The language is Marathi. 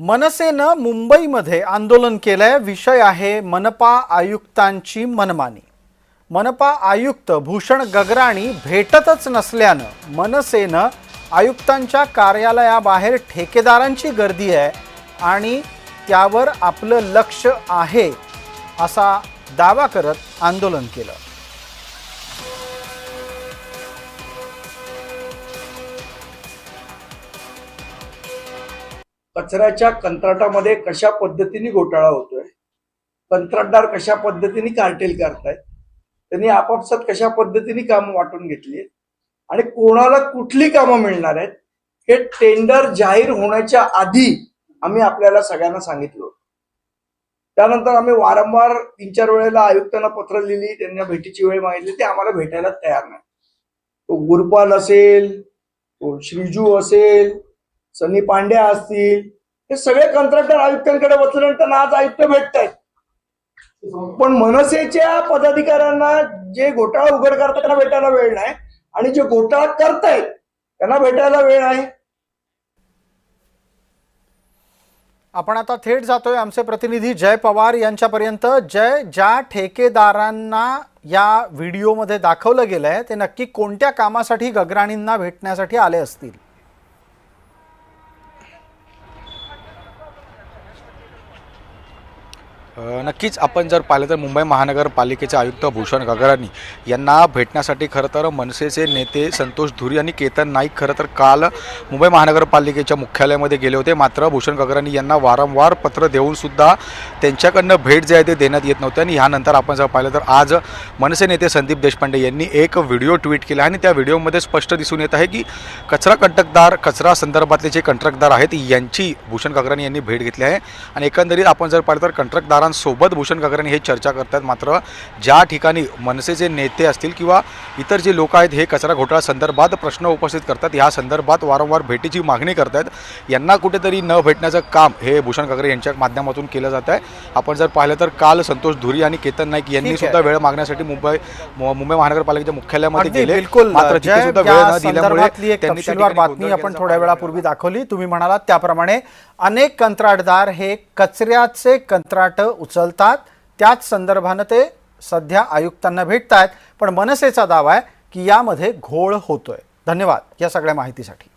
मनसेनं मुंबईमध्ये आंदोलन केलंय। विषय आहे मनपा आयुक्तांची मनमानी। मनपा आयुक्त भूषण गगराणी भेटतच नसल्यानं मनसेनं आयुक्तांच्या कार्यालयाबाहेर ठेकेदारांची गर्दी आहे आणि त्यावर आपलं लक्ष आहे असा दावा करत आंदोलन केलं। कचऱ्याच्या कंत्राटामध्ये कशा पद्धतीने घोटाळा होतोय, कंत्राटदार कशा पद्धतीने कार्टेल करतायत, त्यांनी आपापसात कशा पद्धतीने कामं वाटून घेतली आणि कोणाला कुठली कामं मिळणार आहेत हे टेंडर जाहीर होण्याच्या आधी आम्ही आपल्याला सगळ्यांना सांगितलं। त्यानंतर आम्ही वारंवार 3-4 वेळेला आयुक्तांना पत्र लिहिली, त्यांना भेटीची वेळ मागितली, ते आम्हाला भेटायला तयार नाही। तो गुरपाल असेल, तो श्रीजू असेल, सनी पांडे असतील, हे सगळे कंत्राटदार आयुक्तांकडे बसल्यानंतर आज आयुक्त भेटतायत, पण मनसेच्या पदाधिकाऱ्यांना जे घोटाळा उघड करतात त्यांना भेटायला वेळ नाही आणि जे घोटाळा करतायत त्यांना भेटायला वेळ आहे। आपण आता थेट जातोय आमचे प्रतिनिधी जय पवार यांच्यापर्यंत। जय, ज्या ठेकेदारांना या व्हिडिओमध्ये दाखवलं गेलंय ते नक्की कोणत्या कामासाठी गगराणींना भेटण्यासाठी आले असतील? नक्कीच आपण जर पाहिलं तर मुंबई महानगरपालिकेचे आयुक्त भूषण गगराणी यांना भेटण्यासाठी खरं तर मनसेचे नेते संतोष धुरी आणि केतन नाईक खरं तर काल मुंबई महानगरपालिकेच्या मुख्यालयामध्ये गेले होते। मात्र भूषण गगराणी यांना वारंवार पत्र देऊन सुद्धा त्यांच्याकडनं भेट जे आहे ते देण्यात येत नव्हते आणि ह्यानंतर आपण जर पाहिलं तर आज मनसे नेते संदीप देशपांडे यांनी एक व्हिडिओ ट्विट केला आणि त्या व्हिडिओमध्ये स्पष्ट दिसून येत आहे की कचरा संदर्भातले जे कंत्राटदार आहेत यांची भूषण गगराणी यांनी भेट घेतली आहे आणि एकंदरीत आपण जर पाहिलं तर कंत्राटदार सोबत भूषण गगराणी हे चर्चा करतात। मात्र ज्या ठिकाणी मनसेचे नेते असतील किंवा इतर जे लोक आहेत हे कचरा घोटाळा संदर्भात प्रश्न उपस्थित करतात, या संदर्भात वारंवार भेटीची मागणी करतात, यांना कुठेतरी न भेटण्याचं काम हे भूषण गगराणी यांच्या माध्यमातून केलं जात आहे। आपण जर पाहिलं तर काल संतोष धुरी आणि केतन नाईक यांनी सुद्धा वेळ मागण्यासाठी मुंबई महानगरपालिकेच्या मुख्यालयामध्ये गेले, मात्र तिथे सुद्धा वेळ न दिल्यामुळे त्यांनी तपशीलवार बातमी आपण थोड्या वेळापूर्वी दाखवली। तुम्ही म्हणालात त्याप्रमाणे अनेक कंत्राटदार हे कचऱ्याचे कंत्राट उचलतात, त्याच संदर्भाने ते सध्या आयुक्तांना भेटतायत, पण मनसेचा दावा आहे की यामध्ये घोळ होतोय। धन्यवाद या सगळ्या माहितीसाठी।